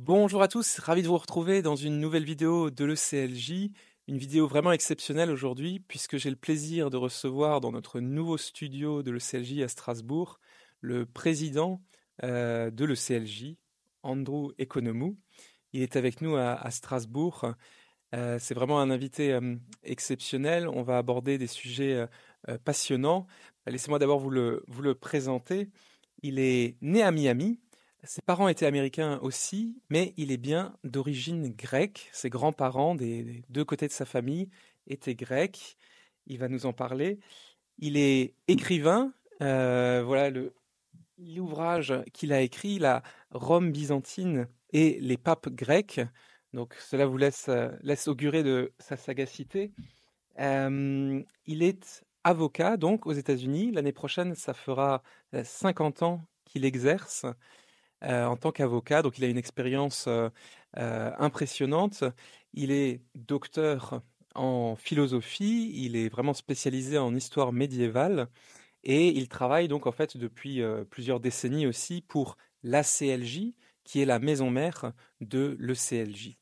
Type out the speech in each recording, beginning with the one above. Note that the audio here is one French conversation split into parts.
Bonjour à tous, ravi de vous retrouver dans une nouvelle vidéo de l'ECLJ, une vidéo vraiment exceptionnelle aujourd'hui puisque j'ai le plaisir de recevoir dans notre nouveau studio de l'ECLJ à Strasbourg le président de l'ECLJ, Andrew Economou. Il est avec nous à Strasbourg. C'est vraiment un invité exceptionnel. On va aborder des sujets passionnants. Laissez-moi d'abord vous le présenter. Il est né à Miami. Ses parents étaient américains aussi, mais il est bien d'origine grecque. Ses grands-parents, des deux côtés de sa famille, étaient grecs. Il va nous en parler. Il est écrivain. Voilà l'ouvrage qu'il a écrit, la Rome byzantine et les papes grecs. Donc cela vous laisse augurer de sa sagacité. Il est avocat donc aux États-Unis. L'année prochaine, ça fera 50 ans qu'il exerce en tant qu'avocat. Donc il a une expérience impressionnante. Il est docteur en philosophie. Il est vraiment spécialisé en histoire médiévale. Et il travaille donc en fait depuis plusieurs décennies aussi pour l'ACLJ, qui est la maison mère de l'ECLJ.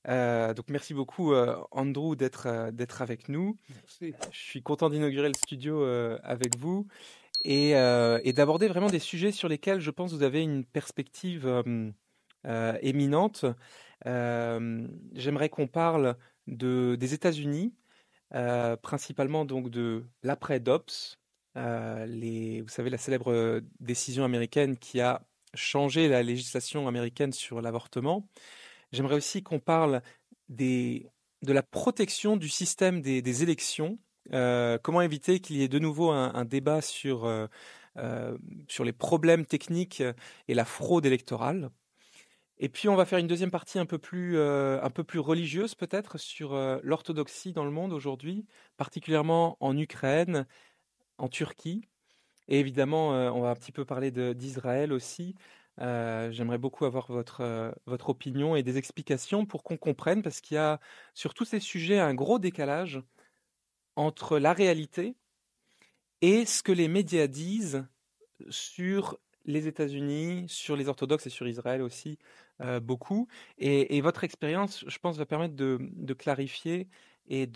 Donc merci beaucoup Andrew d'être avec nous. Merci. Je suis content d'inaugurer le studio avec vous et d'aborder vraiment des sujets sur lesquels je pense vous avez une perspective éminente. J'aimerais qu'on parle des États-Unis, principalement donc de l'après-Dobbs, vous savez, la célèbre décision américaine qui a changé la législation américaine sur l'avortement. J'aimerais aussi qu'on parle des, de la protection du système des élections. Comment éviter qu'il y ait de nouveau un débat euh, sur les problèmes techniques et la fraude électorale. Et puis on va faire une deuxième partie un peu plus religieuse peut-être sur l'orthodoxie dans le monde aujourd'hui, particulièrement en Ukraine, en Turquie. Et évidemment, on va un petit peu parler d'Israël aussi. J'aimerais beaucoup avoir votre opinion et des explications pour qu'on comprenne, parce qu'il y a sur tous ces sujets un gros décalage entre la réalité et ce que les médias disent sur les États-Unis, sur les orthodoxes et sur Israël aussi, beaucoup. Et votre expérience, je pense, va permettre de clarifier et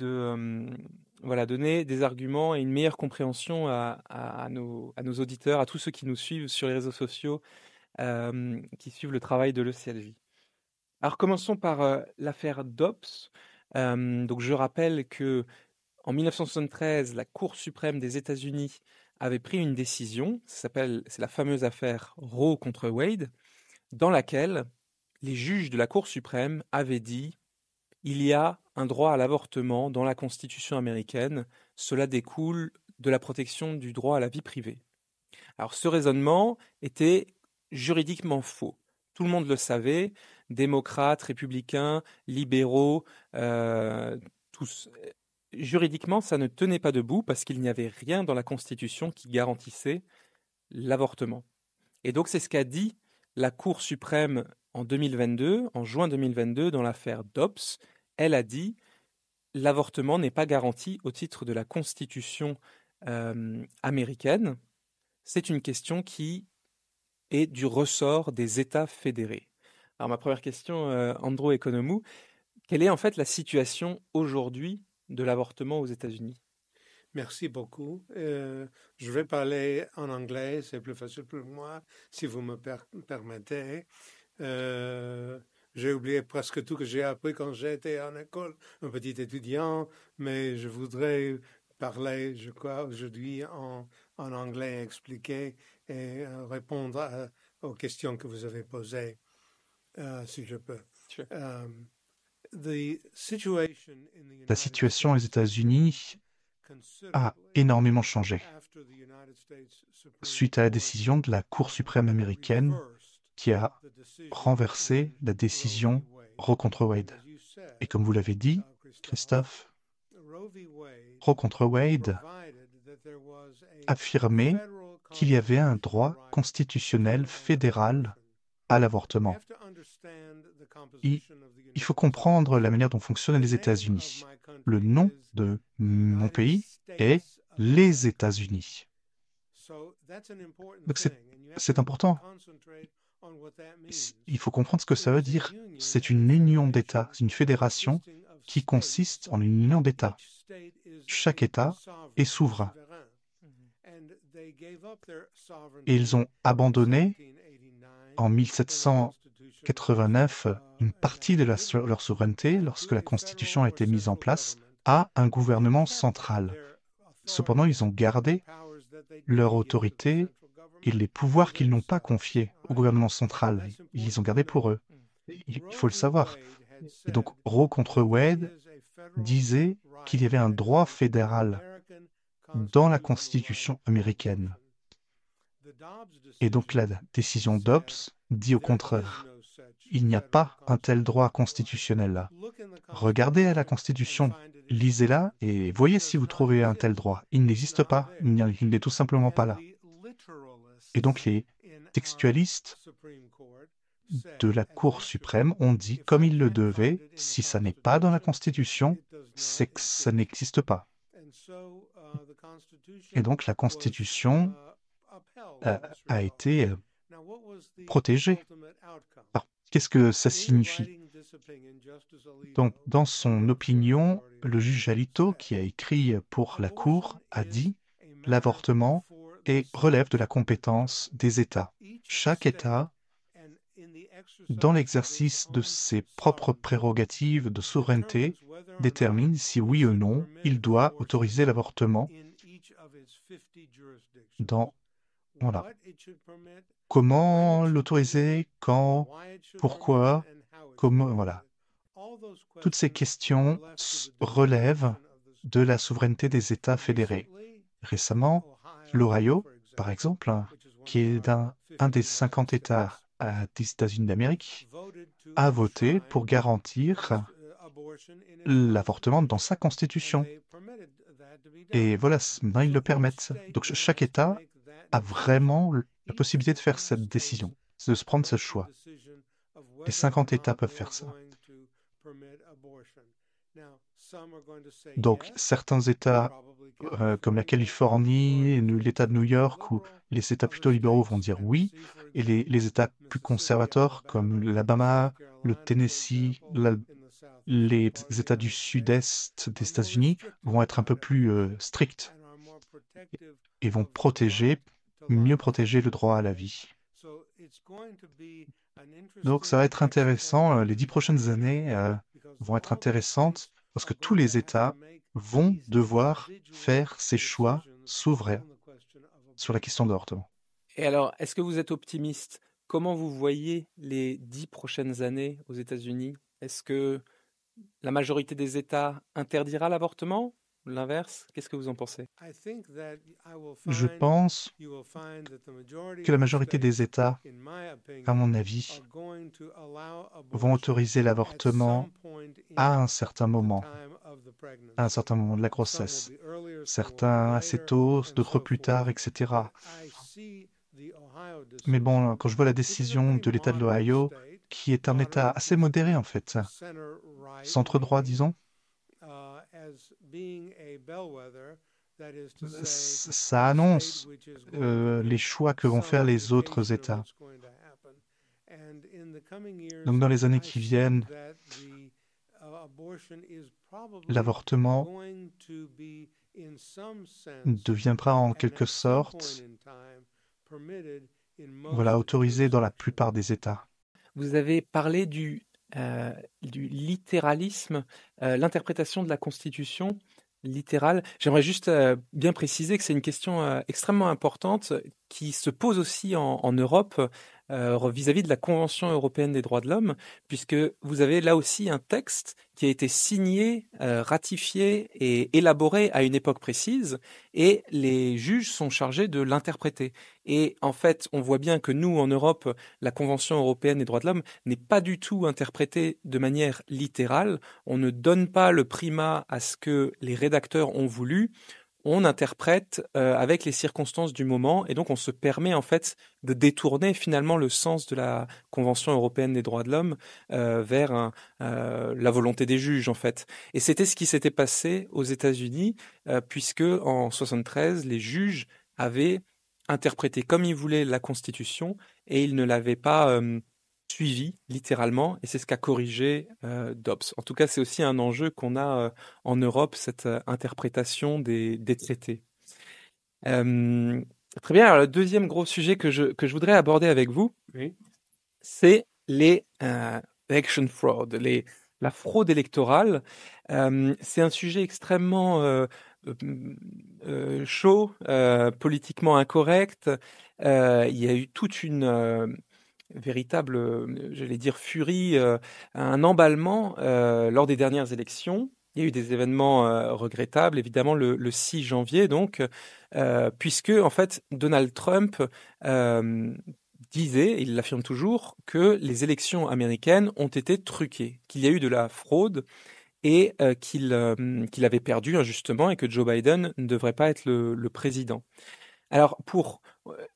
voilà, donner des arguments et une meilleure compréhension à nos auditeurs, à tous ceux qui nous suivent sur les réseaux sociaux, qui suivent le travail de l'ECLJ. Alors commençons par l'affaire Dobbs. Donc je rappelle que en 1973, la Cour suprême des États-Unis avait pris une décision, c'est la fameuse affaire Roe contre Wade, dans laquelle les juges de la Cour suprême avaient dit il y a un droit à l'avortement dans la Constitution américaine, cela découle de la protection du droit à la vie privée. Alors ce raisonnement était juridiquement faux. Tout le monde le savait, démocrates, républicains, libéraux, tous. Juridiquement, ça ne tenait pas debout parce qu'il n'y avait rien dans la Constitution qui garantissait l'avortement. Et donc c'est ce qu'a dit la Cour suprême en 2022, en juin 2022, dans l'affaire Dobbs. Elle a dit l'avortement n'est pas garanti au titre de la Constitution américaine. C'est une question qui est du ressort des États fédérés. Alors ma première question, Andrew Economou, quelle est en fait la situation aujourd'hui de l'avortement aux États-Unis? Merci beaucoup. Je vais parler en anglais, c'est plus facile pour moi, si vous me permettez. J'ai oublié presque tout que j'ai appris quand j'étais en école, un petit étudiant, mais je voudrais parler, je crois, aujourd'hui en anglais, expliquer et répondre aux questions que vous avez posées, si je peux. Sure. The situation in the La United situation aux States États-Unis a énormément changé suite à la décision de la Cour suprême américaine qui a renversé la décision Roe contre Wade. Et comme vous l'avez dit, Christophe, Roe contre Wade affirmait qu'il y avait un droit constitutionnel fédéral à l'avortement. Il, il faut comprendre la manière dont fonctionnent les États-Unis. Le nom de mon pays est les États-Unis. Donc c'est important Il faut comprendre ce que ça veut dire. C'est une union d'États, une fédération qui consiste en une union d'États. Chaque État est souverain. Et ils ont abandonné en 1789 une partie de leur souveraineté lorsque la Constitution a été mise en place à un gouvernement central. Cependant, ils ont gardé leur autorité et les pouvoirs qu'ils n'ont pas confiés au gouvernement central. Ils les ont gardés pour eux. Il faut le savoir. Et donc, Roe contre Wade disait qu'il y avait un droit fédéral dans la Constitution américaine. Et donc, la décision Dobbs dit au contraire. Il n'y a pas un tel droit constitutionnel là. Regardez à la Constitution, lisez-la et voyez si vous trouvez un tel droit. Il n'existe pas, il n'est tout simplement pas là. Et donc les textualistes de la Cour suprême ont dit, comme ils le devaient, si ça n'est pas dans la Constitution, c'est que ça n'existe pas. Et donc la Constitution a été protégée. Alors, qu'est-ce que ça signifie? Donc, dans son opinion, le juge Alito, qui a écrit pour la Cour, a dit « L'avortement relève de la compétence des États. Chaque État, dans l'exercice de ses propres prérogatives de souveraineté, détermine si oui ou non il doit autoriser l'avortement dans... Voilà. Comment l'autoriser, quand, pourquoi, comment, voilà. Toutes ces questions relèvent de la souveraineté des États fédérés. Récemment, l'Ohio, par exemple, qui est un des 50 États des États-Unis d'Amérique, a voté pour garantir l'avortement dans sa constitution. Et voilà, maintenant ils le permettent. Donc chaque État a vraiment la possibilité de faire cette décision, de se prendre ce choix. Les 50 États peuvent faire ça. Donc certains États, comme la Californie, l'État de New York ou les États plutôt libéraux vont dire oui, et les États plus conservateurs comme l'Alabama, le Tennessee, les États du sud-est des États-Unis vont être un peu plus stricts et vont mieux protéger le droit à la vie. Donc ça va être intéressant, les 10 prochaines années vont être intéressantes parce que tous les États vont devoir faire ces choix souverains sur la question de l'avortement. Et alors, est-ce que vous êtes optimiste? Comment vous voyez les 10 prochaines années aux États-Unis? Est-ce que la majorité des États interdira l'avortement? L'inverse? Qu'est-ce que vous en pensez? Je pense que la majorité des États, à mon avis, vont autoriser l'avortement à un certain moment de la grossesse. Certains assez tôt, d'autres plus tard, etc. Mais bon, quand je vois la décision de l'État de l'Ohio, qui est un État assez modéré en fait, centre droit, disons, ça annonce les choix que vont faire les autres États. Donc dans les années qui viennent, l'avortement deviendra en quelque sorte autorisé dans la plupart des États. Vous avez parlé du littéralisme, l'interprétation de la Constitution littérale. J'aimerais juste bien préciser que c'est une question extrêmement importante qui se pose aussi en Europe vis-à-vis de la Convention européenne des droits de l'homme, puisque vous avez là aussi un texte qui a été signé, ratifié et élaboré à une époque précise, et les juges sont chargés de l'interpréter. Et en fait, on voit bien que nous, en Europe, la Convention européenne des droits de l'homme n'est pas du tout interprétée de manière littérale. On ne donne pas le primat à ce que les rédacteurs ont voulu. On interprète avec les circonstances du moment, et donc on se permet en fait de détourner finalement le sens de la Convention européenne des droits de l'homme vers la volonté des juges en fait. Et c'était ce qui s'était passé aux États-Unis, puisque en 73, les juges avaient interprété comme ils voulaient la Constitution, et il ne l'avait pas suivi littéralement, et c'est ce qu'a corrigé Dobbs. En tout cas, c'est aussi un enjeu qu'on a en Europe, cette interprétation des traités. Très bien, alors le deuxième gros sujet que je voudrais aborder avec vous, Oui. c'est les election fraud, la fraude électorale. C'est un sujet extrêmement chaud, politiquement incorrect. Il y a eu toute une véritable, j'allais dire, furie, un emballement lors des dernières élections. Il y a eu des événements regrettables, évidemment, le 6 janvier, donc, puisque, en fait, Donald Trump disait, et il l'affirme toujours, que les élections américaines ont été truquées, qu'il y a eu de la fraude et qu'il avait perdu injustement et que Joe Biden ne devrait pas être le président. Alors,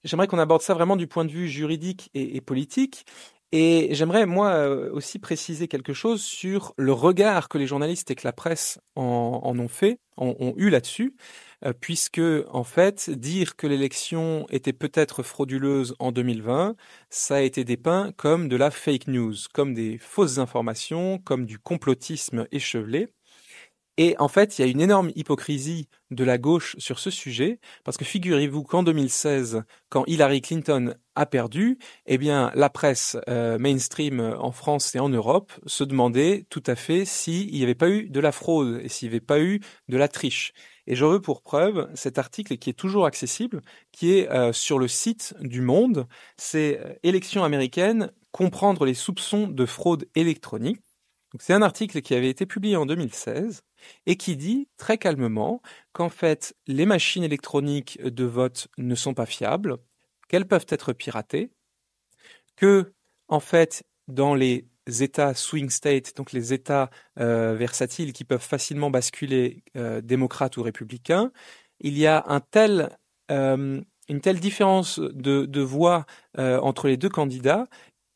j'aimerais qu'on aborde ça vraiment du point de vue juridique et politique. Et j'aimerais, moi, aussi préciser quelque chose sur le regard que les journalistes et que la presse en ont eu là-dessus, puisque, en fait, dire que l'élection était peut-être frauduleuse en 2020, ça a été dépeint comme de la fake news, comme des fausses informations, comme du complotisme échevelé. Et en fait, il y a une énorme hypocrisie de la gauche sur ce sujet, parce que figurez-vous qu'en 2016, quand Hillary Clinton a perdu, eh bien, la presse mainstream en France et en Europe se demandait tout à fait s'il n'y avait pas eu de la fraude et s'il n'y avait pas eu de la triche. Et j'en veux pour preuve cet article qui est toujours accessible, qui est sur le site du Monde, c'est Élections américaines, comprendre les soupçons de fraude électronique. Donc, c'est un article qui avait été publié en 2016 et qui dit très calmement qu'en fait, les machines électroniques de vote ne sont pas fiables, qu'elles peuvent être piratées, que, en fait, dans les États swing states, donc les États versatiles qui peuvent facilement basculer démocrates ou républicains, il y a une telle différence de voix entre les deux candidats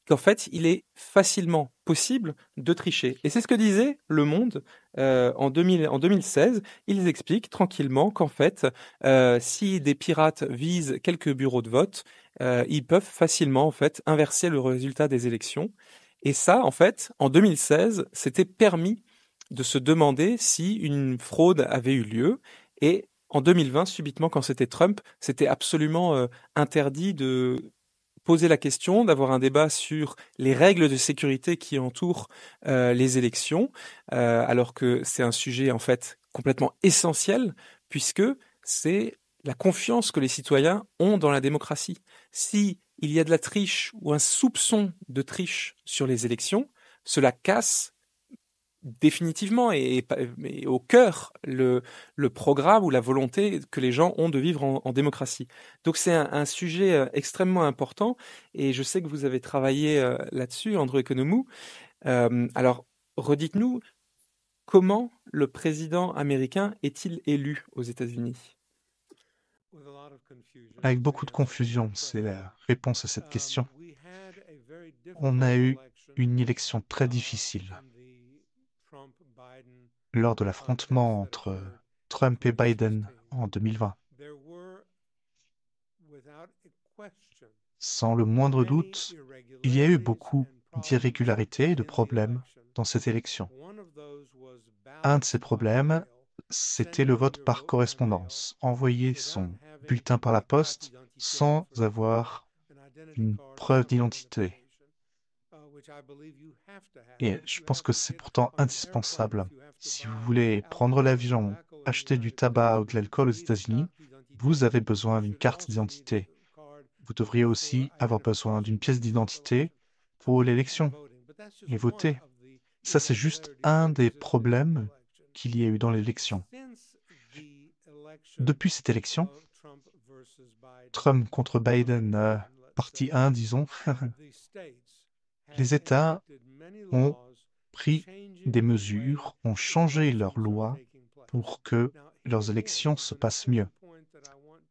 qu'en fait, il est facilement possible de tricher. Et c'est ce que disait Le Monde en 2016. Ils expliquent tranquillement qu'en fait, si des pirates visent quelques bureaux de vote, ils peuvent facilement en fait inverser le résultat des élections. Et ça, en fait, en 2016, c'était permis de se demander si une fraude avait eu lieu. Et en 2020, subitement, quand c'était Trump, c'était absolument interdit de poser la question, d'avoir un débat sur les règles de sécurité qui entourent les élections, alors que c'est un sujet en fait complètement essentiel, puisque c'est la confiance que les citoyens ont dans la démocratie. Si il y a de la triche ou un soupçon de triche sur les élections, cela casse définitivement et au cœur le programme ou la volonté que les gens ont de vivre en démocratie. Donc c'est un sujet extrêmement important et je sais que vous avez travaillé là-dessus, Andrew Economou. Alors, redites-nous, comment le président américain est-il élu aux États-Unis? Avec beaucoup de confusion, c'est la réponse à cette question. On a eu une élection très difficile lors de l'affrontement entre Trump et Biden en 2020. Sans le moindre doute, il y a eu beaucoup d'irrégularités et de problèmes dans cette élection. Un de ces problèmes, c'était le vote par correspondance. Envoyer son bulletin par la poste sans avoir une preuve d'identité. Et je pense que c'est pourtant indispensable. Si vous voulez prendre l'avion, acheter du tabac ou de l'alcool aux États-Unis, vous avez besoin d'une carte d'identité. Vous devriez aussi avoir besoin d'une pièce d'identité pour l'élection et voter. Ça, c'est juste un des problèmes qu'il y a eu dans l'élection. Depuis cette élection, Trump contre Biden, partie 1, disons, les États ont pris des mesures, ont changé leurs lois pour que leurs élections se passent mieux.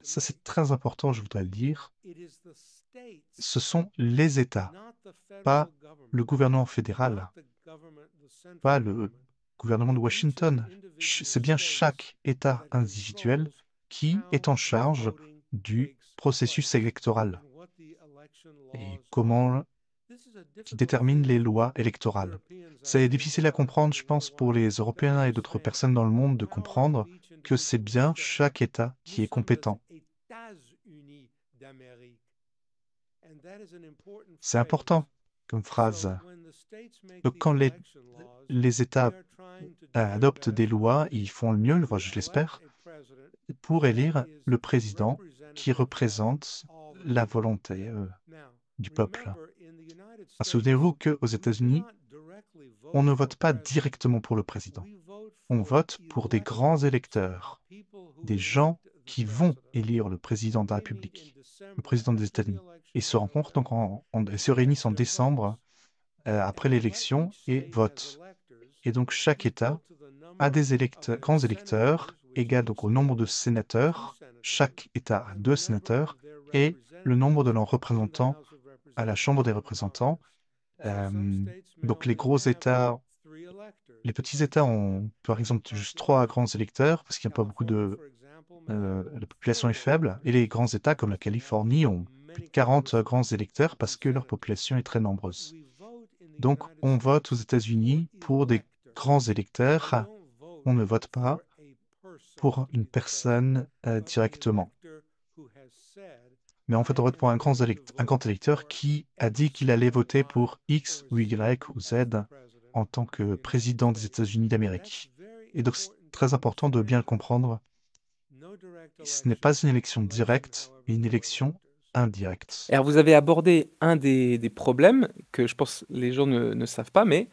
Ça, c'est très important, je voudrais le dire. Ce sont les États, pas le gouvernement fédéral, pas le gouvernement de Washington. C'est bien chaque État individuel qui est en charge du processus électoral. et qui détermine les lois électorales. C'est difficile à comprendre, je pense, pour les Européens et d'autres personnes dans le monde de comprendre que c'est bien chaque État qui est compétent. C'est important comme phrase. Donc, quand les États adoptent des lois, ils font le mieux, je l'espère, pour élire le président qui représente la volonté du peuple. Souvenez-vous qu'aux États-Unis, on ne vote pas directement pour le président. On vote pour des grands électeurs, des gens qui vont élire le président de la République, le président des États-Unis. Ils se rencontrent donc, se réunissent en décembre après l'élection et votent. Et donc chaque État a des grands électeurs, égal donc au nombre de sénateurs. Chaque État a 2 sénateurs et le nombre de leurs représentants à la Chambre des représentants. Donc les gros États, les petits États ont par exemple juste 3 grands électeurs parce qu'il n'y a pas beaucoup la population est faible, et les grands États comme la Californie ont plus de 40 grands électeurs parce que leur population est très nombreuse. Donc on vote aux États-Unis pour des grands électeurs, on ne vote pas pour une personne directement. Mais en fait, on vote pour un grand électeur qui a dit qu'il allait voter pour X ou Y ou Z en tant que président des États-Unis d'Amérique. Et donc, c'est très important de bien le comprendre. Ce n'est pas une élection directe, mais une élection indirecte. Alors, vous avez abordé un des problèmes que je pense les gens ne savent pas, mais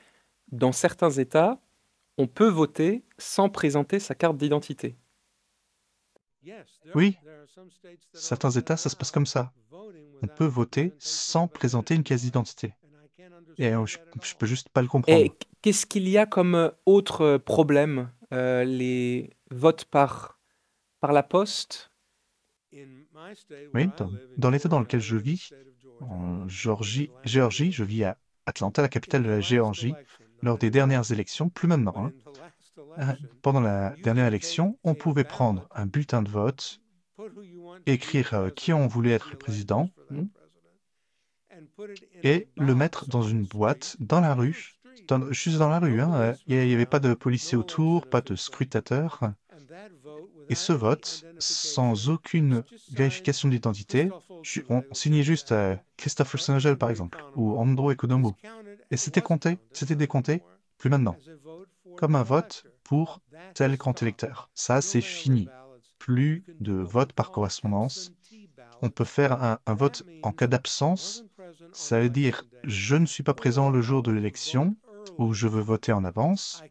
dans certains États, on peut voter sans présenter sa carte d'identité. Oui, certains États, ça se passe comme ça. On peut voter sans présenter une carte d'identité. Et je peux juste pas le comprendre. Et qu'est-ce qu'il y a comme autre problème? Les votes par la poste? Oui, dans l'État dans lequel je vis, en Géorgie, je vis à Atlanta, la capitale de la Géorgie, lors des dernières élections, plus maintenant. Pendant la dernière élection, on pouvait prendre un bulletin de vote, écrire qui on voulait être le président, et le mettre dans une boîte dans la rue, juste dans la rue. Il n'y avait pas de policiers autour, pas de scrutateurs. Et ce vote, sans aucune vérification d'identité, on signait juste Christopher Sengel, par exemple, ou Andrew Economou. Et c'était décompté, plus maintenant. Comme un vote pour tel grand électeur. Ça, c'est fini. Plus de vote par correspondance. On peut faire un vote en cas d'absence. Ça veut dire, je ne suis pas présent le jour de l'élection, ou je veux voter en avance.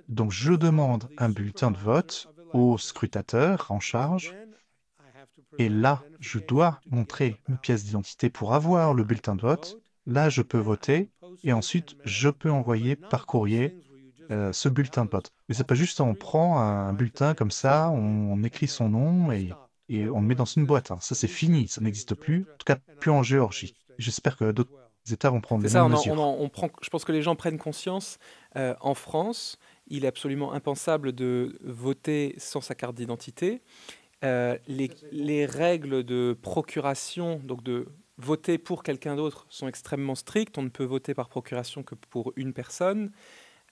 Donc, je demande un bulletin de vote au scrutateur en charge. Et là, je dois montrer ma pièce d'identité pour avoir le bulletin de vote. Là, je peux voter. Et ensuite, je peux envoyer par courrier ce bulletin de vote. Mais c'est pas juste on prend un bulletin comme ça, on écrit son nom et on le met dans une boîte. Ça, c'est fini. Ça n'existe plus. En tout cas, plus en Géorgie. J'espère que d'autres États vont prendre les mêmes mesures. Je pense que les gens prennent conscience. En France, il est absolument impensable de voter sans sa carte d'identité. Les règles de procuration, donc de voter pour quelqu'un d'autre, sont extrêmement strictes. On ne peut voter par procuration que pour une personne.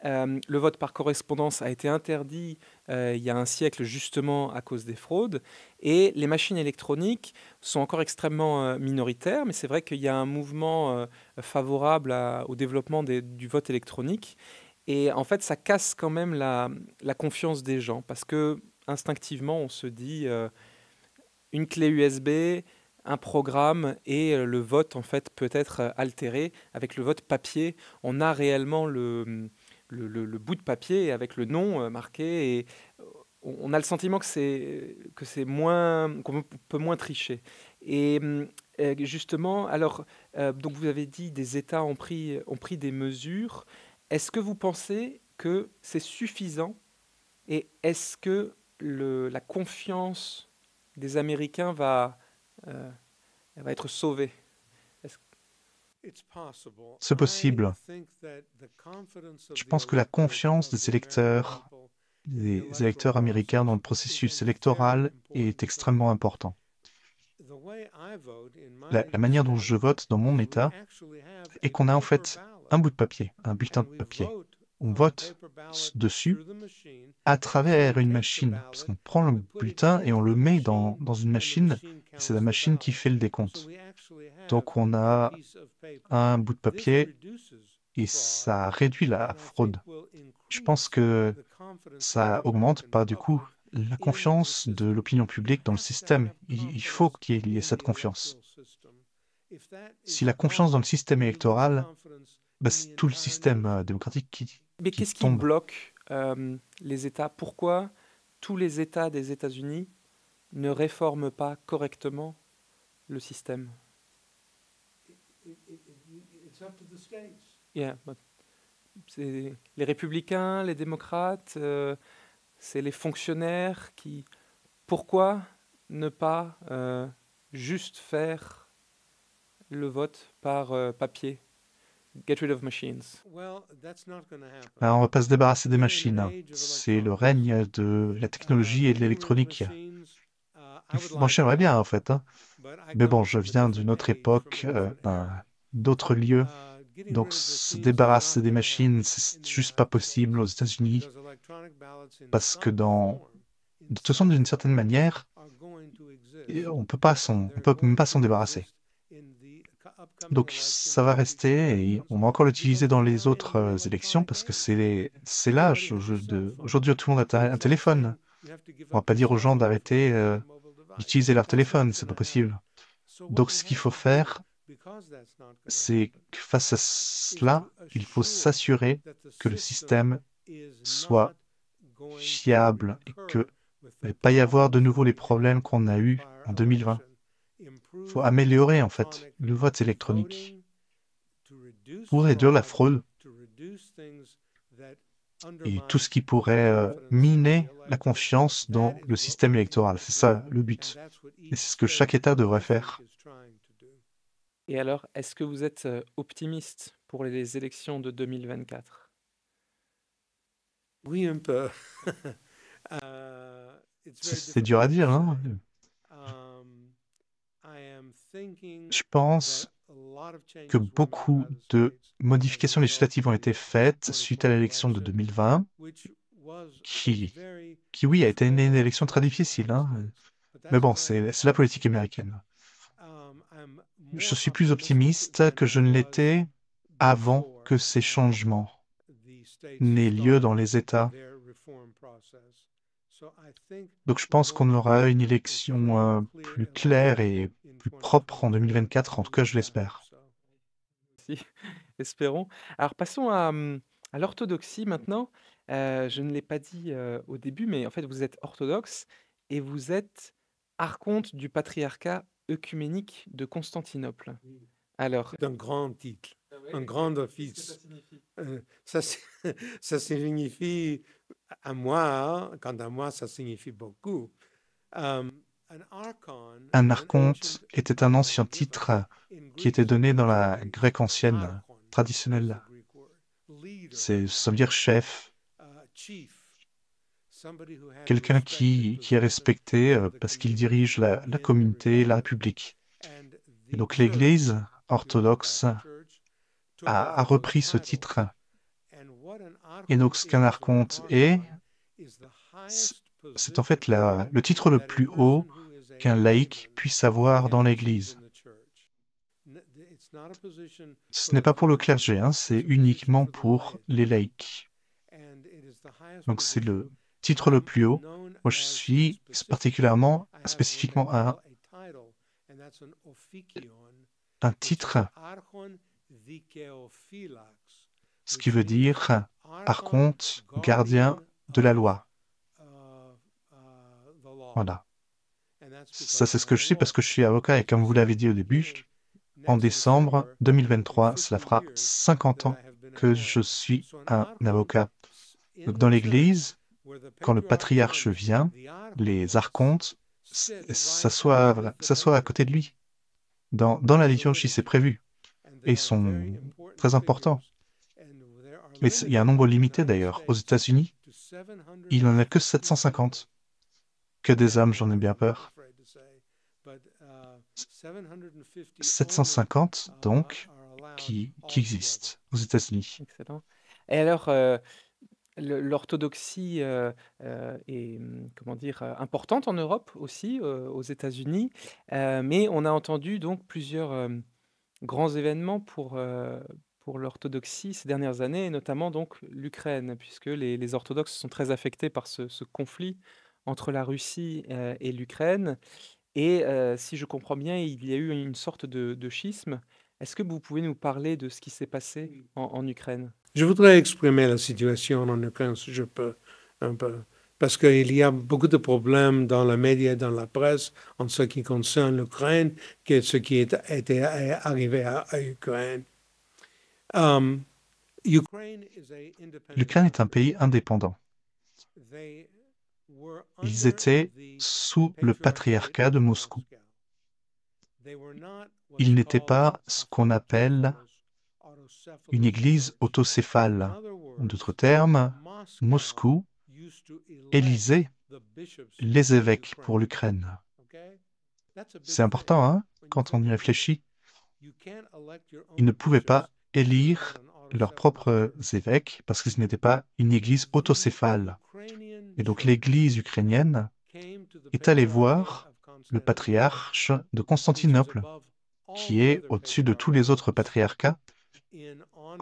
Le vote par correspondance a été interdit il y a un siècle justement à cause des fraudes. Et les machines électroniques sont encore extrêmement minoritaires, mais c'est vrai qu'il y a un mouvement favorable au développement du vote électronique. Et en fait, ça casse quand même la confiance des gens, parce que instinctivement, on se dit une clé USB, un programme, et le vote en fait peut être altéré. Avec le vote papier, on a réellement le bout de papier avec le nom marqué, et on a le sentiment qu'on peut moins tricher. Et justement, alors, donc vous avez dit des États ont pris des mesures. Est-ce que vous pensez que c'est suffisant, et est-ce que la confiance des Américains va être sauvée? C'est possible. Je pense que la confiance des électeurs américains dans le processus électoral est extrêmement importante. La manière dont je vote dans mon État est qu'on a en fait un bout de papier, un bulletin de papier. On vote dessus à travers une machine, parce qu'on prend le bulletin et on le met dans une machine, et c'est la machine qui fait le décompte. Donc on a un bout de papier et ça réduit la fraude. Je pense que ça augmente pas du coup la confiance de l'opinion publique dans le système. Il faut qu'il y ait cette confiance. Si la confiance dans le système électoral, bah, c'est tout le système démocratique Mais qui qu'est-ce qui tombe. bloque les États? Pourquoi tous les États des États-Unis ne réforment pas correctement le système? Yeah, but c'est les républicains, les démocrates, c'est les fonctionnaires qui... Pourquoi ne pas juste faire le vote par papier? Get rid of machines. Alors, on va pas se débarrasser des machines, hein. C'est le règne de la technologie et de l'électronique. Moi, j'aimerais bien, en fait, hein. Mais bon, je viens d'une autre époque, d'autres lieux. Donc, se débarrasser des machines, c'est juste pas possible aux États-Unis. Parce que de toute façon, d'une certaine manière, on peut même pas s'en débarrasser. Donc, ça va rester et on va encore l'utiliser dans les autres élections parce que c'est l'âge. Aujourd'hui, tout le monde a un téléphone. On va pas dire aux gens d'arrêter d'utiliser leur téléphone, c'est pas possible. Donc, ce qu'il faut faire, c'est que face à cela, il faut s'assurer que le système soit fiable et que il ne va pas y avoir de nouveau les problèmes qu'on a eus en 2020. Il faut améliorer en fait le vote électronique pour réduire la fraude et tout ce qui pourrait miner la confiance dans le système électoral. C'est ça le but. Et c'est ce que chaque État devrait faire. Et alors, est-ce que vous êtes optimiste pour les élections de 2024? Oui, un peu. C'est dur à dire, hein. Je pense que beaucoup de modifications législatives ont été faites suite à l'élection de 2020, qui oui, a été une élection très difficile, hein. Mais bon, c'est la politique américaine. Je suis plus optimiste que je ne l'étais avant que ces changements n'aient lieu dans les États. Donc je pense qu'on aura une élection plus claire et plus propre en 2024, en tout cas je l'espère. Si, espérons. Alors passons à l'orthodoxie maintenant. Je ne l'ai pas dit au début, mais en fait vous êtes orthodoxe et vous êtes archonte du patriarcat œcuménique de Constantinople. Alors, C'est un grand titre, un grand office. signifie? Ça, ça signifie, à moi, quant à moi, ça signifie beaucoup. Un archonte était un ancien titre qui était donné dans la grecque ancienne traditionnelle. Ça veut dire chef, quelqu'un qui est respecté parce qu'il dirige la communauté, la République. Et donc l'Église orthodoxe a repris ce titre. Et donc ce qu'un archonte est, c'est en fait le titre le plus haut qu'un laïc puisse avoir dans l'Église. Ce n'est pas pour le clergé, hein, c'est uniquement pour les laïcs. Donc c'est le titre le plus haut. Moi je suis spécifiquement un titre, ce qui veut dire archonte, gardien de la loi. Voilà. Ça, c'est ce que je suis parce que je suis avocat et comme vous l'avez dit au début, en décembre 2023, cela fera 50 ans que je suis un avocat. Donc dans l'Église, quand le patriarche vient, les archontes s'assoient à côté de lui. Dans la liturgie, c'est prévu. Et ils sont très importants. Mais il y a un nombre limité d'ailleurs. Aux États-Unis, il n'en a que 750. Que des âmes, j'en ai bien peur. 750, donc, qui existent aux États-Unis. Excellent. Et alors, l'orthodoxie est, comment dire, importante en Europe aussi, aux États-Unis, mais on a entendu donc plusieurs grands événements pour l'orthodoxie ces dernières années, et notamment donc l'Ukraine, puisque les orthodoxes sont très affectés par ce conflit entre la Russie et l'Ukraine. Et si je comprends bien, il y a eu une sorte de schisme. Est-ce que vous pouvez nous parler de ce qui s'est passé en Ukraine? Je voudrais exprimer la situation en Ukraine, si je peux, un peu. Parce qu'il y a beaucoup de problèmes dans les médias, dans la presse, en ce qui concerne l'Ukraine, que ce qui était arrivé à l'Ukraine. L'Ukraine est un pays indépendant. Ils étaient sous le patriarcat de Moscou. Ils n'étaient pas ce qu'on appelle une église autocéphale. En d'autres termes, Moscou élisait les évêques pour l'Ukraine. C'est important, hein, quand on y réfléchit. Ils ne pouvaient pas élire leurs propres évêques parce qu'ils n'étaient pas une église autocéphale. Et donc l'église ukrainienne est allée voir le patriarche de Constantinople, qui est au-dessus de tous les autres patriarcats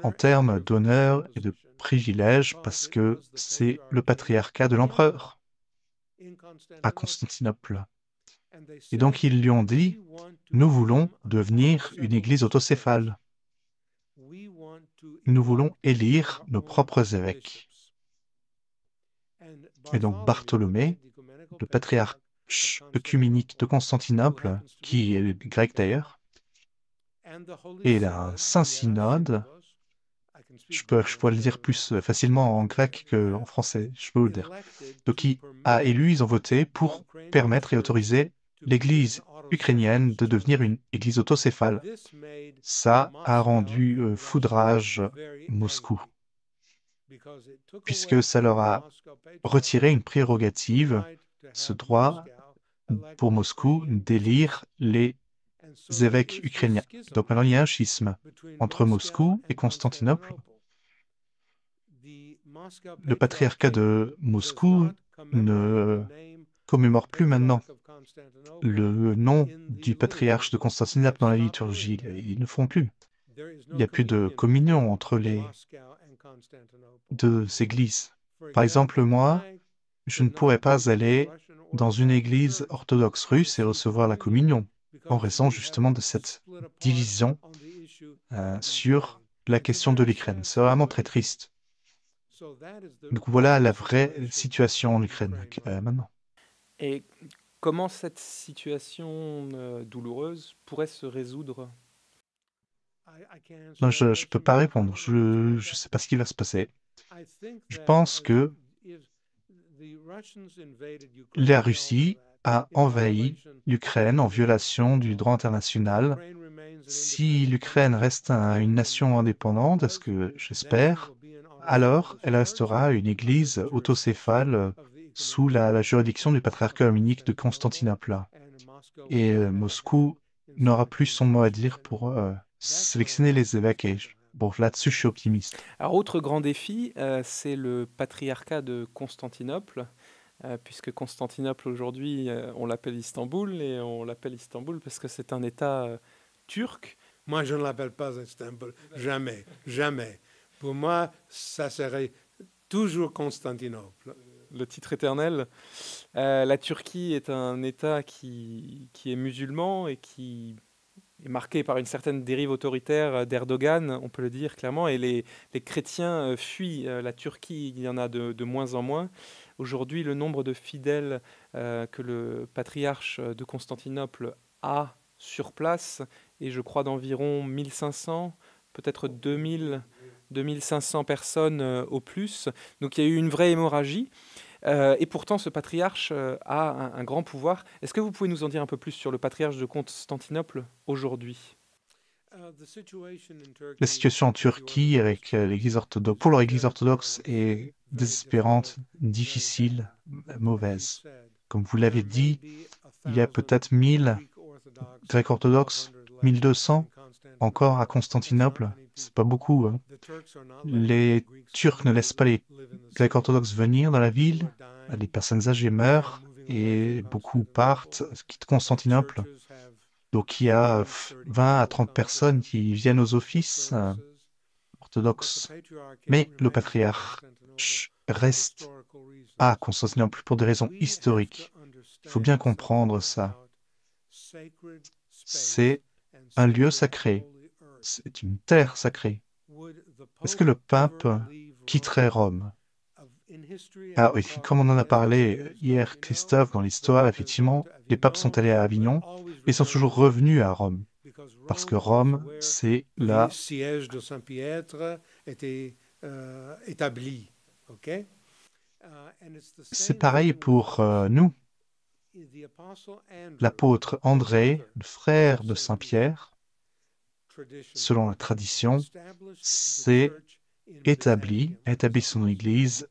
en termes d'honneur et de privilèges, parce que c'est le patriarcat de l'empereur à Constantinople. Et donc ils lui ont dit, nous voulons devenir une église autocéphale. Nous voulons élire nos propres évêques. Et donc Bartholomée, le patriarche œcuménique de Constantinople, qui est grec d'ailleurs, et un saint synode, je pourrais le dire plus facilement en grec qu'en français, je peux vous le dire. Donc qui a élu, ils ont voté pour permettre et autoriser l'Église ukrainienne de devenir une église autocéphale. Ça a rendu foudrage Moscou, puisque ça leur a retiré une prérogative, ce droit pour Moscou d'élire les évêques ukrainiens. Donc maintenant, il y a un schisme entre Moscou et Constantinople. Le patriarcat de Moscou ne commémore plus maintenant le nom du patriarche de Constantinople dans la liturgie. Ils ne font plus. Il n'y a plus de communion entre les deux églises. Par exemple, moi, je ne pourrais pas aller dans une église orthodoxe russe et recevoir la communion, en raison justement de cette division sur la question de l'Ukraine. C'est vraiment très triste. Donc voilà la vraie situation en Ukraine maintenant. Et comment cette situation douloureuse pourrait se résoudre? Non, je ne peux pas répondre. Je ne sais pas ce qui va se passer. Je pense que la Russie a envahi l'Ukraine en violation du droit international. Si l'Ukraine reste une nation indépendante, ce que j'espère, alors elle restera une église autocéphale sous la juridiction du patriarcat œcuménique de Constantinople. Et Moscou n'aura plus son mot à dire pour sélectionner les évêques. Et bon, là-dessus, je suis optimiste. Alors, autre grand défi, c'est le patriarcat de Constantinople, puisque Constantinople, aujourd'hui, on l'appelle Istanbul, et on l'appelle Istanbul parce que c'est un État turc. Moi, je ne l'appelle pas Istanbul. Jamais, jamais. Pour moi, ça serait toujours Constantinople. Le titre éternel. La Turquie est un État qui est musulman et qui est marqué par une certaine dérive autoritaire d'Erdogan, on peut le dire clairement, et les chrétiens fuient la Turquie, il y en a de moins en moins. Aujourd'hui, le nombre de fidèles que le patriarche de Constantinople a sur place est, je crois, d'environ 1500, peut-être 2000, 2500 personnes au plus. Donc il y a eu une vraie hémorragie. Et pourtant, ce patriarche a un grand pouvoir. Est-ce que vous pouvez nous en dire un peu plus sur le patriarche de Constantinople aujourd'hui? La situation en Turquie avec l'Église orthodoxe, pour leur Église orthodoxe, est désespérante, difficile, mauvaise. Comme vous l'avez dit, il y a peut-être 1000 grecs orthodoxes, 1200, encore à Constantinople, c'est pas beaucoup. Hein. Les Turcs ne laissent pas les Grecs orthodoxes venir dans la ville, les personnes âgées meurent et beaucoup partent, quittent Constantinople. Donc il y a 20 à 30 personnes qui viennent aux offices orthodoxes. Mais le patriarche reste à Constantinople pour des raisons historiques. Il faut bien comprendre ça. C'est un lieu sacré. C'est une terre sacrée. Est-ce que le pape quitterait Rome? Ah oui, comme on en a parlé hier, Christophe, dans l'histoire, effectivement, les papes sont allés à Avignon et sont toujours revenus à Rome. Parce que Rome, c'est Le là. siège de Saint-Pierre était établi. C'est pareil pour nous. L'apôtre André, le frère de Saint-Pierre, selon la tradition, s'est établi son église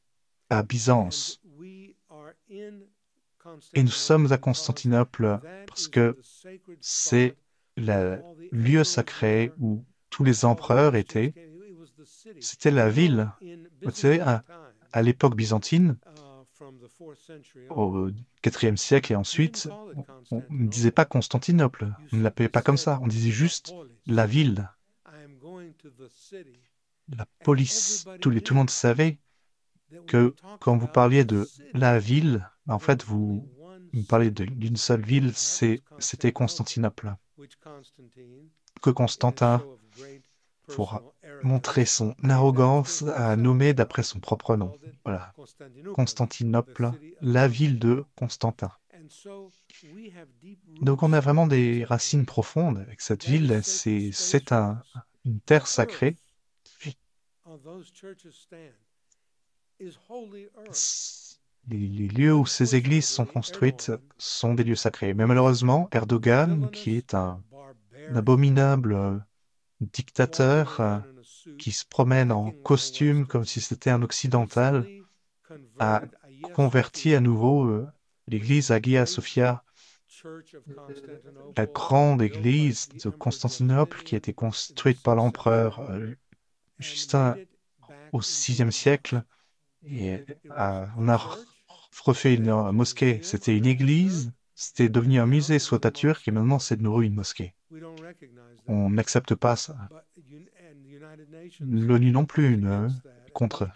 à Byzance. Et nous sommes à Constantinople parce que c'est le lieu sacré où tous les empereurs étaient. C'était la ville. Vous savez, à l'époque byzantine, au IVe siècle et ensuite, on ne disait pas Constantinople. On ne l'appelait pas comme ça. On disait juste la ville. La police. Tout le monde savait que quand vous parliez de la ville, en fait, vous parlez d'une seule ville, c'était Constantinople. Que Constantin, pour montrer son arrogance, a nommé d'après son propre nom. Voilà. Constantinople, la ville de Constantin. Donc on a vraiment des racines profondes avec cette ville. C'est une terre sacrée. Les lieux où ces églises sont construites sont des lieux sacrés. Mais malheureusement, Erdogan, qui est un abominable dictateur qui se promène en costume comme si c'était un occidental, a converti à nouveau l'église Hagia Sophia, la grande église de Constantinople qui a été construite par l'empereur Justin au VIe siècle. Et on a refait une mosquée. C'était une église, c'était devenu un musée sous Atatürk et maintenant c'est de nouveau une mosquée. On n'accepte pas ça. L'ONU non plus est contre.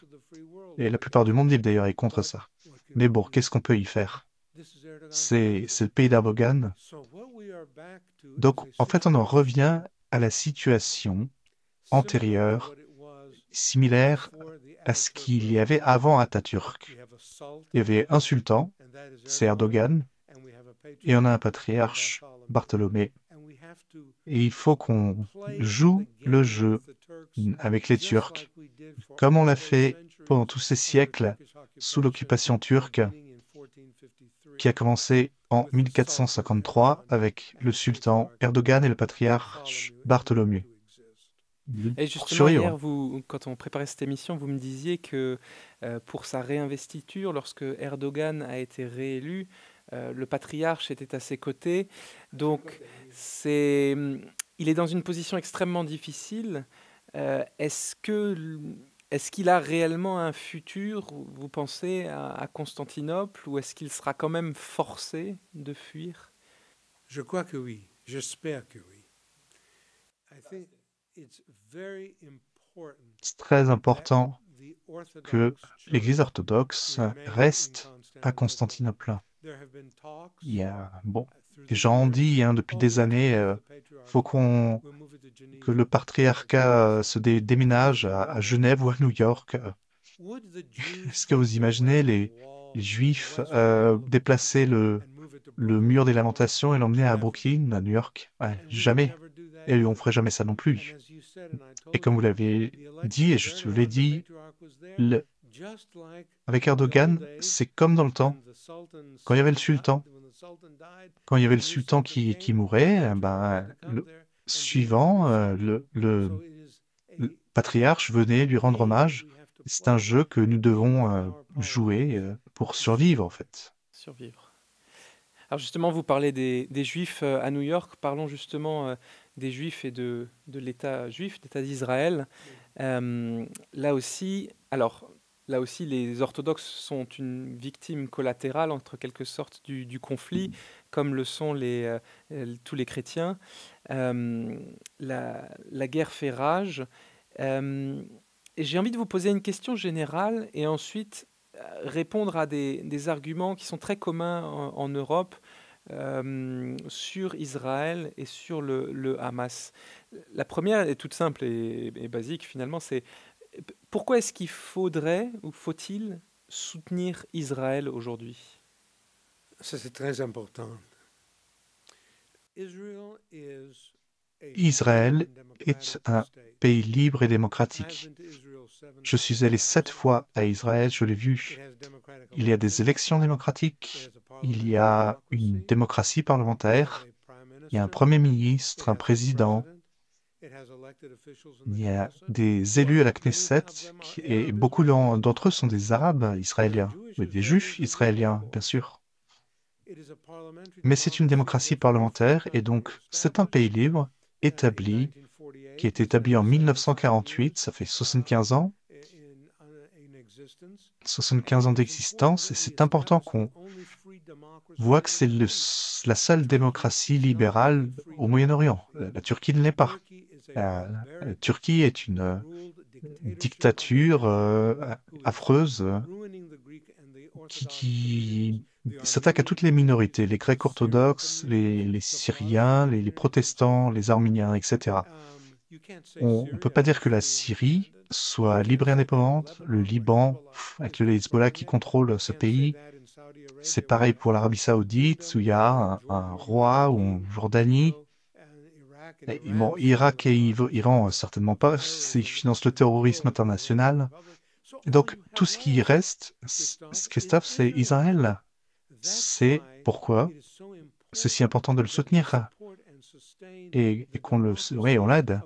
Et la plupart du monde libre d'ailleurs est contre ça. Mais bon, qu'est-ce qu'on peut y faire? C'est le pays d'Erdogan. Donc, en fait, on en revient à la situation antérieure, similaire à ce qu'il y avait avant Atatürk. Il y avait un sultan, c'est Erdogan, et on a un patriarche, Bartholomé. Et il faut qu'on joue le jeu avec les Turcs, comme on l'a fait pendant tous ces siècles sous l'occupation turque, qui a commencé en 1453 avec le sultan Erdogan et le patriarche Bartholomé. Et justement, hier, quand on préparait cette émission, vous me disiez que pour sa réinvestiture, lorsque Erdogan a été réélu, le patriarche était à ses côtés. Donc, il est dans une position extrêmement difficile. Est-ce qu'il a réellement un futur, vous pensez, à Constantinople, ou est-ce qu'il sera quand même forcé de fuir? Je crois que oui. J'espère que oui. C'est très important que l'Église orthodoxe reste à Constantinople. Il y a, des gens ont dit depuis des années, faut que le patriarcat se déménage à Genève ou à New York. Est-ce que vous imaginez les Juifs déplacer le mur des lamentations et l'emmener à Brooklyn, à New York? Ouais, jamais. Et on ferait jamais ça non plus. Et comme vous l'avez dit, et je vous l'ai dit, avec Erdogan, c'est comme dans le temps. Quand il y avait le sultan qui mourait, le suivant, le patriarche venait lui rendre hommage. C'est un jeu que nous devons jouer pour survivre, en fait. Survivre. Alors justement, vous parlez des Juifs à New York. Parlons justement des Juifs et de l'État juif, l'État d'Israël. Là aussi, alors là aussi, les orthodoxes sont une victime collatérale, entre quelque sorte, du conflit, comme le sont tous les chrétiens. La guerre fait rage. Euh, et j'ai envie de vous poser une question générale et ensuite répondre à des arguments qui sont très communs en Europe sur Israël et sur le Hamas. La première est toute simple et basique finalement, c'est pourquoi est-ce qu'il faudrait ou faut-il soutenir Israël aujourd'hui? Ça, c'est très important. Israël est un pays libre et démocratique. Je suis allé 7 fois à Israël, je l'ai vu. Il y a des élections démocratiques, il y a une démocratie parlementaire, il y a un premier ministre, un président, il y a des élus à la Knesset, et beaucoup d'entre eux sont des Arabes israéliens, mais des Juifs israéliens, bien sûr. Mais c'est une démocratie parlementaire, et donc c'est un pays libre, établi, qui est établi en 1948, ça fait 75 ans, 75 ans d'existence, et c'est important qu'on voit que c'est la seule démocratie libérale au Moyen-Orient. La Turquie ne l'est pas. La Turquie est une dictature affreuse qui s'attaque à toutes les minorités, les Grecs orthodoxes, les Syriens, les protestants, les Arméniens, etc. On ne peut pas dire que la Syrie soit libre et indépendante. Le Liban, avec le Hezbollah qui contrôle ce pays, c'est pareil pour l'Arabie Saoudite, où il y a un roi, ou en Jordanie. Et, bon, Irak et Iran, certainement pas. Ils financent le terrorisme international. Et donc, tout ce qui reste, Christophe, c'est Israël. C'est pourquoi c'est si important de le soutenir et qu'on on l'aide,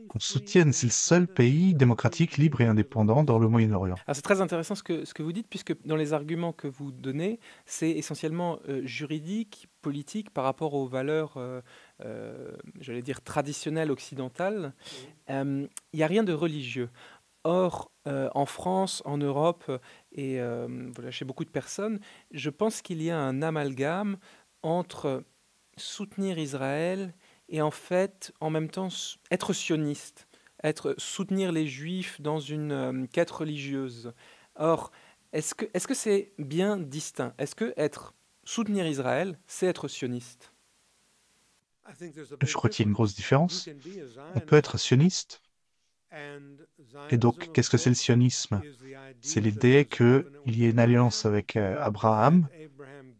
qu'on soutienne. C'est le seul pays démocratique, libre et indépendant dans le Moyen-Orient. Alors c'est très intéressant ce que vous dites, puisque dans les arguments que vous donnez, c'est essentiellement juridique, politique, par rapport aux valeurs, j'allais dire, traditionnelles occidentales. Il n'y a rien de religieux. Or, en France, en Europe et voilà, chez beaucoup de personnes, je pense qu'il y a un amalgame entre soutenir Israël et en fait, en même temps, être sioniste, soutenir les Juifs dans une quête religieuse. Or, est-ce que c'est bien distinct? Est-ce que soutenir Israël, c'est être sioniste? Je crois qu'il y a une grosse différence. On peut être sioniste. Et donc, qu'est-ce que c'est le sionisme? C'est l'idée qu'il y ait une alliance avec Abraham,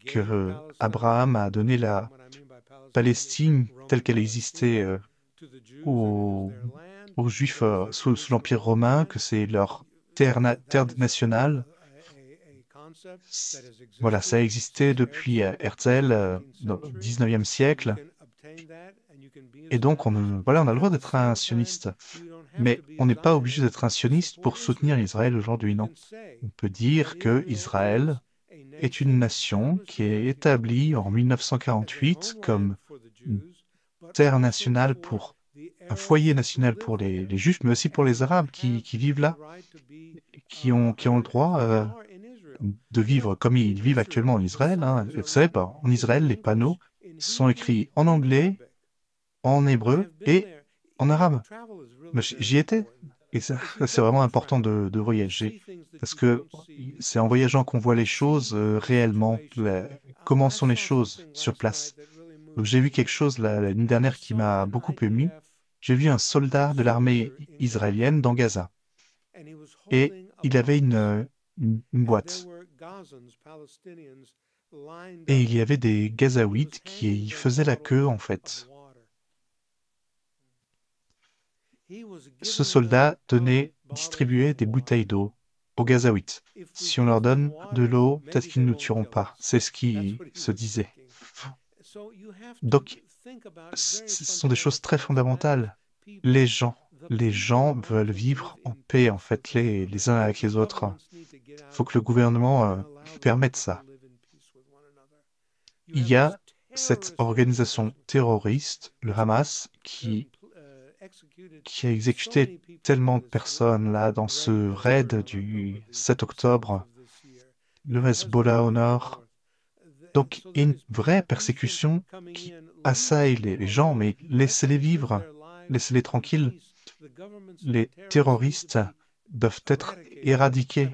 que Abraham a donné la Palestine telle qu'elle existait aux Juifs sous l'Empire romain, que c'est leur terre nationale. Voilà, ça a existé depuis Herzl, dans le 19e siècle. Et donc, voilà, on a le droit d'être un sioniste. Mais on n'est pas obligé d'être un sioniste pour soutenir Israël aujourd'hui, non. On peut dire que Israël est une nation qui est établie en 1948 comme une terre nationale un foyer national pour les Juifs, mais aussi pour les Arabes qui vivent là, qui ont le droit de vivre comme ils vivent actuellement en Israël. Hein. Vous savez pas, en Israël, les panneaux sont écrits en anglais, en hébreu et en arabe. J'y étais. Et ça, c'est vraiment important de voyager. Parce que c'est en voyageant qu'on voit les choses réellement, comment sont les choses sur place. Donc j'ai vu quelque chose la nuit dernière qui m'a beaucoup ému. J'ai vu un soldat de l'armée israélienne dans Gaza. Et il avait une boîte. Et il y avait des Gazaouites qui faisaient la queue, en fait. Ce soldat distribuait des bouteilles d'eau aux Gazaouites. Si on leur donne de l'eau, peut-être qu'ils ne nous tueront pas. C'est ce qui se disait. Donc, ce sont des choses très fondamentales. Les gens veulent vivre en paix, en fait, les uns avec les autres. Il faut que le gouvernement permette ça. il y a cette organisation terroriste, le Hamas, qui a exécuté tellement de personnes là dans ce raid du 7 octobre, le Hezbollah au nord. Donc, il y a une vraie persécution qui assaille les gens, mais laissez-les vivre, laissez-les tranquilles. Les terroristes doivent être éradiqués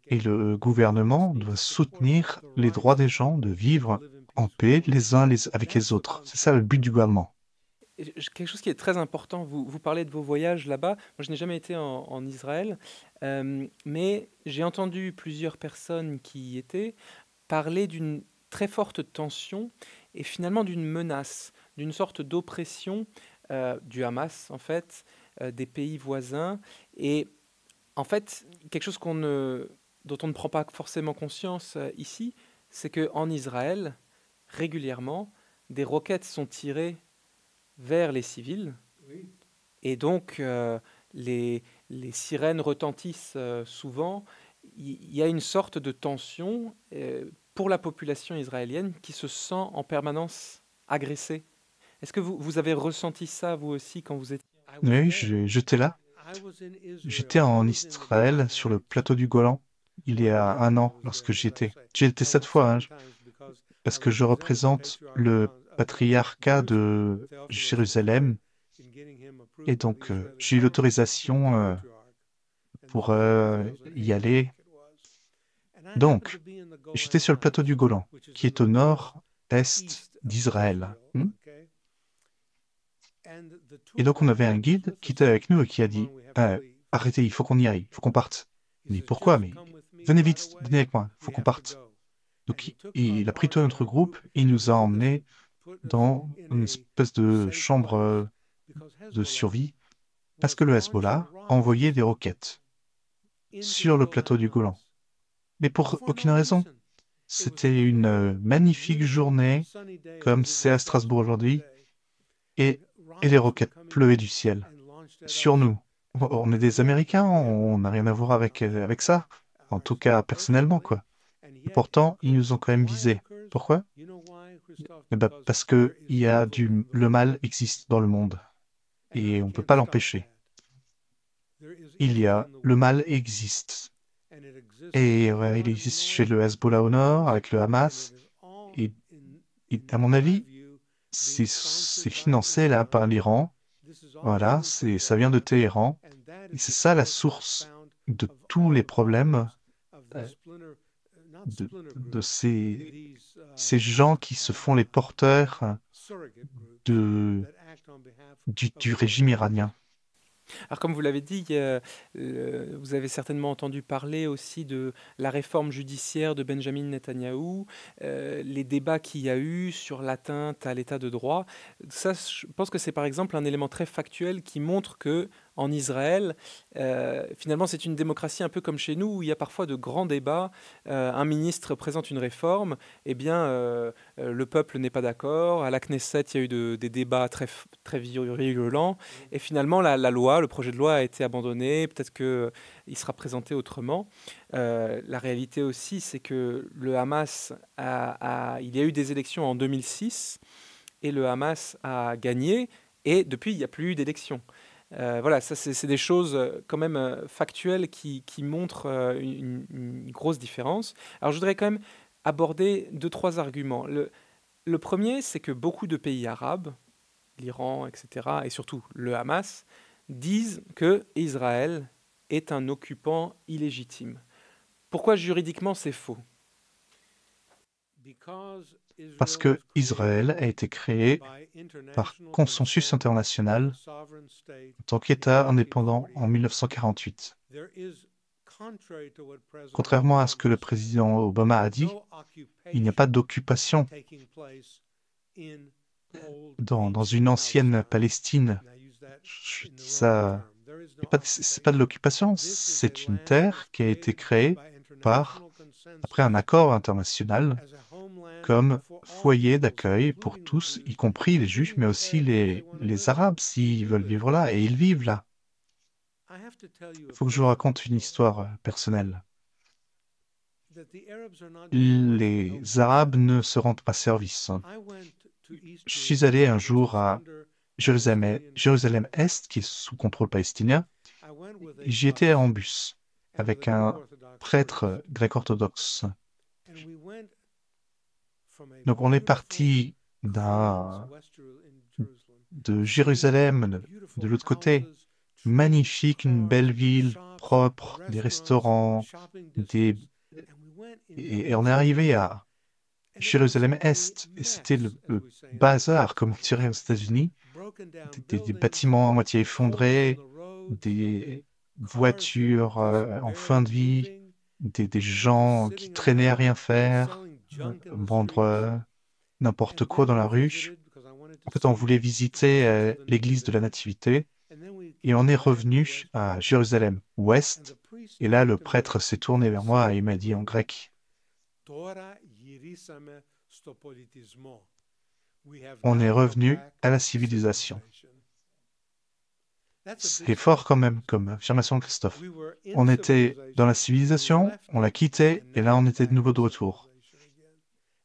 et le gouvernement doit soutenir les droits des gens de vivre en paix les uns avec les autres. C'est ça le but du gouvernement. Quelque chose qui est très important, vous parlez de vos voyages là-bas. Moi, je n'ai jamais été en Israël, mais j'ai entendu plusieurs personnes qui y étaient parler d'une très forte tension et finalement d'une menace, d'une sorte d'oppression du Hamas, en fait, des pays voisins. Et en fait, quelque chose dont on ne prend pas forcément conscience ici, c'est qu'en Israël, régulièrement, des roquettes sont tirées vers les civils. Oui. Et donc, les sirènes retentissent souvent. Il y a une sorte de tension pour la population israélienne qui se sent en permanence agressée. Est-ce que vous avez ressenti ça, vous aussi, quand vous étiez... Oui, j'étais là. J'étais en Israël, sur le plateau du Golan, il y a un an, lorsque j'y étais. J'y étais 7 fois, hein, parce que je représente le patriarcat de Jérusalem, et donc j'ai eu l'autorisation pour y aller. Donc, j'étais sur le plateau du Golan, qui est au nord-est d'Israël. Et donc, on avait un guide qui était avec nous et qui a dit arrêtez, il faut qu'on y aille, il faut qu'on parte. On dit pourquoi? Mais venez vite, venez avec moi, il faut qu'on parte. Donc, il a pris tout notre groupe et il nous a emmenés dans une espèce de chambre de survie parce que le Hezbollah envoyait des roquettes sur le plateau du Golan. Mais pour aucune raison. C'était une magnifique journée, comme c'est à Strasbourg aujourd'hui, et les roquettes pleuvaient du ciel sur nous. On est des Américains, on n'a rien à voir avec ça. En tout cas, personnellement, quoi. Et pourtant, ils nous ont quand même visés. Pourquoi? Eh ben, parce que le mal existe dans le monde et on ne peut pas l'empêcher. Le mal existe. Et ouais, il existe chez le Hezbollah au nord, avec le Hamas. Et, à mon avis, c'est financé là par l'Iran. Voilà, ça vient de Téhéran. Et c'est ça la source de tous les problèmes euh, de ces gens qui se font les porteurs de, du régime iranien. Alors comme vous l'avez dit, vous avez certainement entendu parler aussi de la réforme judiciaire de Benjamin Netanyahou, les débats qu'il y a eu sur l'atteinte à l'état de droit. Ça, je pense que c'est par exemple un élément très factuel qui montre que en Israël, finalement, c'est une démocratie un peu comme chez nous, où il y a parfois de grands débats. Un ministre présente une réforme, eh bien, le peuple n'est pas d'accord. À la Knesset, il y a eu des débats très violents. Et finalement, la loi, le projet de loi a été abandonné. Peut-être qu'il sera présenté autrement. La réalité aussi, c'est que le Hamas il y a eu des élections en 2006 et le Hamas a gagné. Et depuis, il n'y a plus eu d'élections. Voilà, ça c'est des choses quand même factuelles qui montrent une grosse différence. Alors je voudrais quand même aborder 2, 3 arguments. Le premier, c'est que beaucoup de pays arabes, l'Iran, etc., et surtout le Hamas, disent que Israël est un occupant illégitime. Pourquoi juridiquement c'est faux? Parce que Israël a été créé par consensus international en tant qu'État indépendant en 1948. Contrairement à ce que le président Obama a dit, il n'y a pas d'occupation dans une ancienne Palestine. Je dis ça, c'est pas de l'occupation, c'est une terre qui a été créée après un accord international comme foyer d'accueil pour tous, y compris les Juifs, mais aussi les Arabes, s'ils veulent vivre là, et ils vivent là. Il faut que je vous raconte une histoire personnelle. les Arabes ne se rendent pas service. Je suis allé un jour à Jérusalem-Est, qui est sous contrôle palestinien. J'y étais en bus avec un prêtre grec-orthodoxe. Donc on est parti de Jérusalem, de l'autre côté, magnifique, une belle ville, propre, des restaurants, et on est arrivé à Jérusalem-Est, et c'était le bazar, comme on dirait aux États-Unis, des bâtiments à moitié effondrés, des voitures en fin de vie, des gens qui traînaient à rien faire, vendre n'importe quoi dans la rue. En fait, on voulait visiter l'église de la Nativité et on est revenu à Jérusalem-Ouest. Et là, le prêtre s'est tourné vers moi et il m'a dit en grec, on est revenu à la civilisation. C'est fort quand même comme affirmation, Christophe. On était dans la civilisation, on l'a quittée et là, on était de nouveau de retour.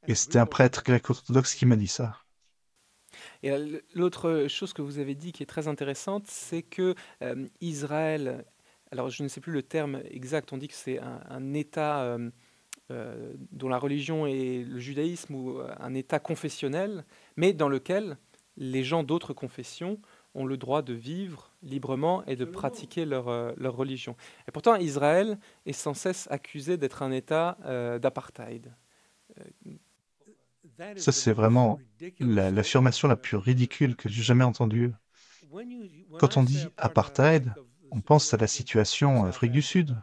Et c'était un prêtre grec-orthodoxe qui m'a dit ça. Et l'autre chose que vous avez dit qui est très intéressante, c'est que Israël, alors je ne sais plus le terme exact, on dit que c'est un État dont la religion est le judaïsme ou un État confessionnel, mais dans lequel les gens d'autres confessions ont le droit de vivre librement et de pratiquer leur religion. Et pourtant, Israël est sans cesse accusé d'être un État d'apartheid. Ça, c'est vraiment l'affirmation la plus ridicule que j'ai jamais entendue. Quand on dit apartheid, on pense à la situation en Afrique du Sud,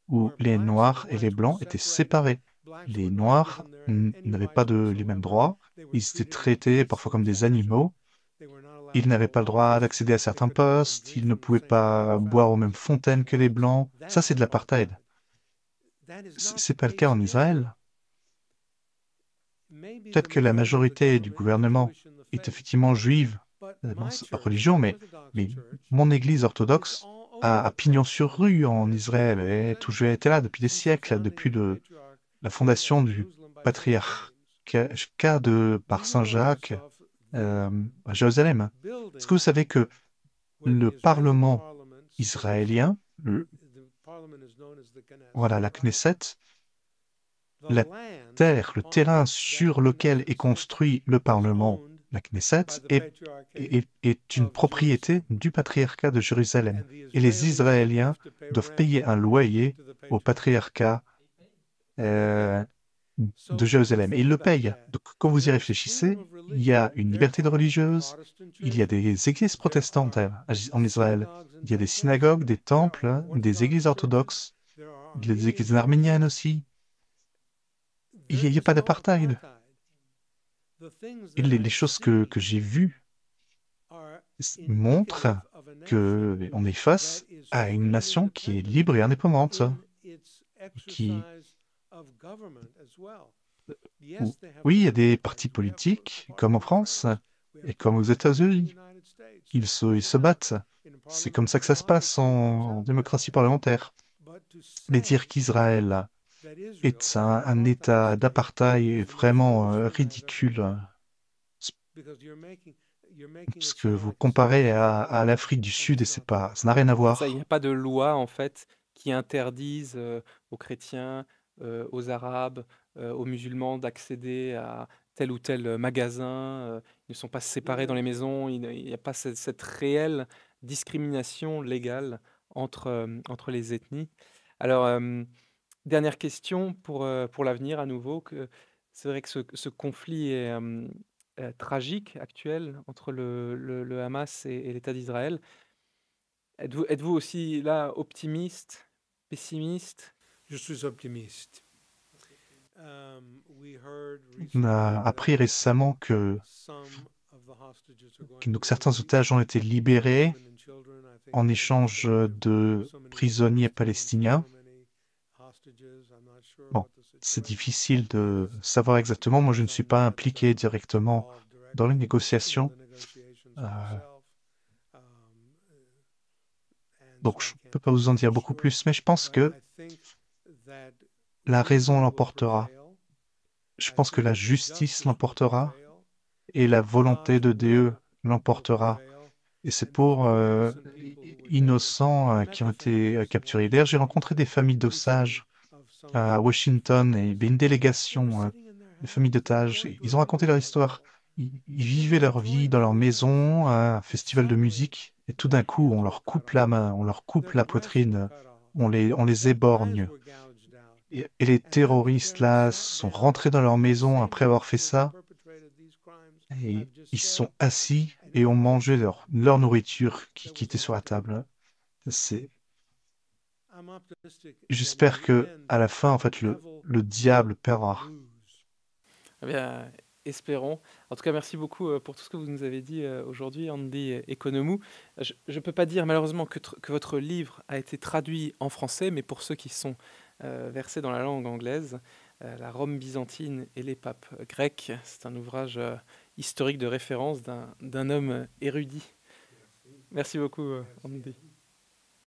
où les Noirs et les Blancs étaient séparés. Les Noirs n'avaient pas les mêmes droits, ils étaient traités parfois comme des animaux, ils n'avaient pas le droit d'accéder à certains postes, ils ne pouvaient pas boire aux mêmes fontaines que les Blancs. Ça, c'est de l'apartheid. C'est pas le cas en Israël. Peut-être que la majorité du gouvernement est effectivement juive, dans sa religion, mais mon église orthodoxe a pignon sur rue en Israël et toujours été là depuis des siècles, depuis la fondation du patriarcat par Saint Jacques à Jérusalem. Est-ce que vous savez que le Parlement israélien, voilà, la Knesset, la terre, le terrain sur lequel est construit le Parlement, la Knesset, est une propriété du patriarcat de Jérusalem. Et les Israéliens doivent payer un loyer au patriarcat de Jérusalem. Et ils le payent. Donc, quand vous y réfléchissez, il y a une liberté de religieuse, il y a des églises protestantes en Israël, il y a des synagogues, des temples, des églises orthodoxes, il y a des églises arméniennes aussi. Il n'y a pas d'apartheid. Et les choses que j'ai vues montrent qu'on est face à une nation qui est libre et indépendante, qui... Oui, il y a des partis politiques, comme en France, et comme aux États-Unis. Ils se battent. C'est comme ça que ça se passe en démocratie parlementaire. Mais dire qu'Israël est un état d'apartheid est vraiment ridicule. Parce que vous comparez à l'Afrique du Sud et ça n'a rien à Ça, il n'y voir. a pas de loi, en fait, qui interdise aux chrétiens, aux arabes, aux musulmans d'accéder à tel ou tel magasin. Ils ne sont pas séparés dans les maisons. Il n'y a pas cette réelle discrimination légale entre les ethnies. Alors, dernière question pour l'avenir à nouveau. C'est vrai que ce conflit est tragique, actuel, entre le Hamas et l'État d'Israël. Êtes-vous aussi là optimiste, pessimiste? Je suis optimiste. On a appris récemment que donc certains otages ont été libérés en échange de prisonniers palestiniens. Bon, c'est difficile de savoir exactement. Moi, je ne suis pas impliqué directement dans les négociations. Donc, je ne peux pas vous en dire beaucoup plus, mais je pense que la raison l'emportera. Je pense que la justice l'emportera et la volonté de Dieu l'emportera. Et c'est pour innocents qui ont été capturés. D'ailleurs, j'ai rencontré des familles d'osages à Washington et il y avait une délégation de familles d'otages. Ils ont raconté leur histoire. Ils vivaient leur vie dans leur maison, à un festival de musique, et tout d'un coup, on leur coupe la main, on leur coupe la poitrine, on les éborgne. Et les terroristes, là, sont rentrés dans leur maison après avoir fait ça, et ils se sont assis et ont mangé leur nourriture qui était sur la table. C'est, j'espère que à la fin, en fait, le diable perdra. Eh bien, espérons. En tout cas, merci beaucoup pour tout ce que vous nous avez dit aujourd'hui, Andy Economou. Je ne peux pas dire malheureusement que votre livre a été traduit en français, mais pour ceux qui sont versés dans la langue anglaise, La Rome byzantine et les papes grecs, c'est un ouvrage historique de référence d'un homme érudit. Merci beaucoup, Andy.